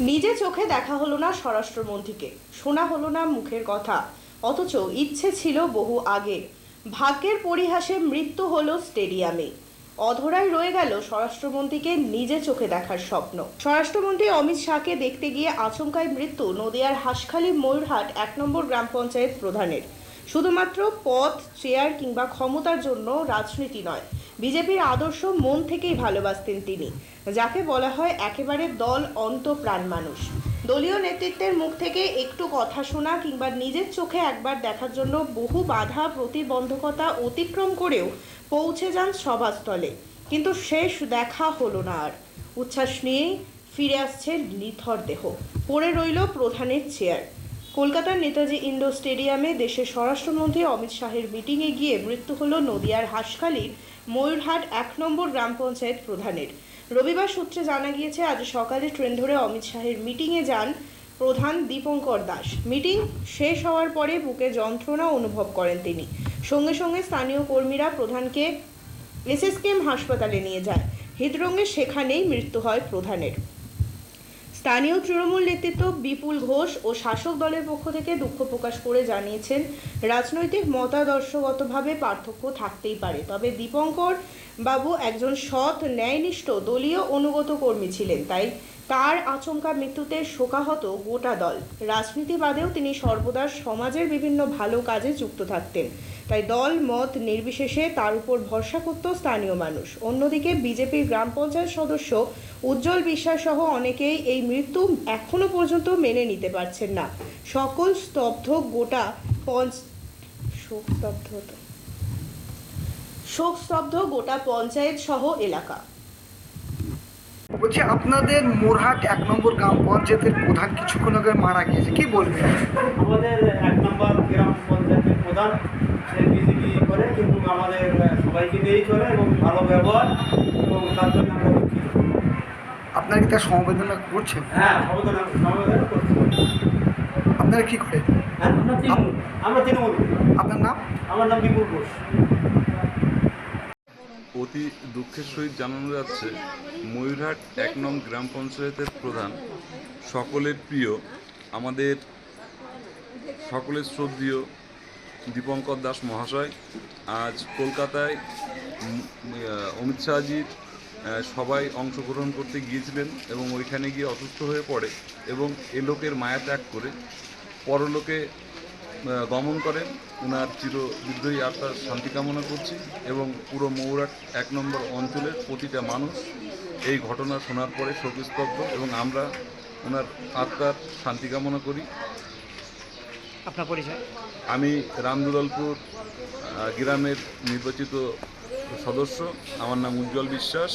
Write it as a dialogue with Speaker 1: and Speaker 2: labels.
Speaker 1: নিজে চোখে দেখা হলো না স্বরাষ্ট্রমন্ত্রীকে, শোনা হলো না মুখের কথা, অথচ ইচ্ছে ছিল বহু আগে। ভাগ্যের পরিহাসে মৃত্যু হলো স্টেডিয়ামে। অধরাই রয়ে গেল স্বরাষ্ট্রমন্ত্রীকে নিজে চোখে দেখার স্বপ্ন। স্বরাষ্ট্রমন্ত্রী অমিত শাহকে দেখতে গিয়ে আচমকায় মৃত্যু নদিয়ার হাঁসখালি ময়ূরহাট 1 নম্বর গ্রাম পঞ্চায়েত প্রধানের। শুধুমাত্র পদ, চেয়ার কিংবা ক্ষমতার জন্য রাজনীতি নয়, বিজেপির আদর্শ মন থেকেই ভালোবাসতেন তিনি, যাকে বলা হয় একেবারে দল অন্তঃপ্রাণ মানুষ। দলীয় নেতৃত্বের মুখ থেকে একটু কথা শোনা কিংবা নিজের চোখে একবার দেখার জন্য বহু বাধা প্রতিবন্ধকতা অতিক্রম করেও পৌঁছে যান সভাস্থলে, কিন্তু শেষ দেখা হলো না আর। উচ্ছ্বাস নিয়েই ফিরে আসছে নিথর দেহ, পড়ে রইল প্রধানের চেয়ার। কলকাতার নেতাজি ইন্ডোর স্টেডিয়ামে দেশের স্বরাষ্ট্রমন্ত্রী অমিত শাহের মিটিংয়ে গিয়ে মৃত্যু হলো নদিয়ার হাঁসখালির ময়ূরহাট 1 নম্বর গ্রাম পঞ্চায়েত প্রধানের। রবিবার সূত্রে জানা গিয়েছে, আজ সকালে ট্রেন ধরে অমিত শাহের মিটিংয়ে যান প্রধান দীপঙ্কর দাস। মিটিং শেষ হওয়ার পরে বুকে যন্ত্রণা অনুভব করেন তিনি। সঙ্গে সঙ্গে স্থানীয় কর্মীরা প্রধানকে এসএসকেএম হাসপাতালে নিয়ে যায়। হৃদরোগে সেখানেই মৃত্যু হয় প্রধানের। স্থানীয় তৃণমূল নেতৃত্ব বিপুল ঘোষ ও শাসক দলের পক্ষ থেকে দুঃখ প্রকাশ করে জানিয়েছেন, রাজনৈতিক মতাদর্শগতভাবে পার্থক্য থাকতেই পারে, তবে দীপঙ্কর বাবু একজন সৎ, ন্যায়নিষ্ঠ দলীয় অনুগত কর্মী ছিলেন, তাই তার আচমকা মৃত্যুতে শোকাহত গোটা দল। রাজনীতি বাদেও তিনি সর্বদা সমাজের বিভিন্ন ভালো কাজে যুক্ত থাকতেন, তাই দল মত নির্বিশেষে তার উপর ভরসা করত স্থানীয় মানুষ। অন্যদিকে বিজেপির গ্রাম পঞ্চায়েত সদস্য উজ্জ্বল বিশ্বাস সহ অনেকেই এই মৃত্যু এখনো পর্যন্ত মেনে নিতে পারছেন না। সকল শোকস্তব্ধ গোটা পঞ্চায়েত সহ এলাকা।
Speaker 2: বলছি, আপনাদের মোরহাট 1 নম্বর গ্রাম পঞ্চায়েতের প্রধান কিছুক্ষণ আগে মারা গিয়েছে, কি বলবেন?
Speaker 3: আমাদের 1 নম্বর গ্রাম পঞ্চায়েতের প্রধান সে বিজেপি করে, কিন্তু আমাদের সবাইকে নিয়েই চলে এবং ভালো ব্যবহার, এবং তার জন্য আমরা দুঃখিত।
Speaker 2: আপনারা কি তার সমবেদনা করছেন?
Speaker 3: হ্যাঁ, সমবেদনা করছি।
Speaker 2: আপনারা কি করেন?
Speaker 3: হ্যাঁ, আমরা তৃণমূল।
Speaker 2: আপনার নাম?
Speaker 3: আমার নাম বিপুল ঘোষ।
Speaker 4: অতি দুঃখের সহিত জানানো যাচ্ছে, ময়ূরহাট 1 নং গ্রাম পঞ্চায়েতের প্রধান, সকলের প্রিয়, আমাদের সকলের শ্রদ্ধেয় দীপঙ্কর দাস মহাশয় আজ কলকাতায় অমিত শাহজির সবাই অংশগ্রহণ করতে গিয়েছিলেন এবং ওইখানে গিয়ে অসুস্থ হয়ে পড়ে এবং এ লোকের মায়া ত্যাগ করে পরলোকে গমন করেন। ওনার চিরবিদ্রোহী আত্মার শান্তি কামনা করছি এবং পুরো ময়ূরহাট 1 নম্বর অঞ্চলের প্রতিটা মানুষ এই ঘটনা শোনার পরে শোকস্তব্ধ, এবং আমরা ওনার আত্মার শান্তি কামনা করি।
Speaker 2: আপনার পরিচয়?
Speaker 4: আমি রামদুলালপুর গ্রামের নির্বাচিত সদস্য, আমার নাম উজ্জ্বল বিশ্বাস।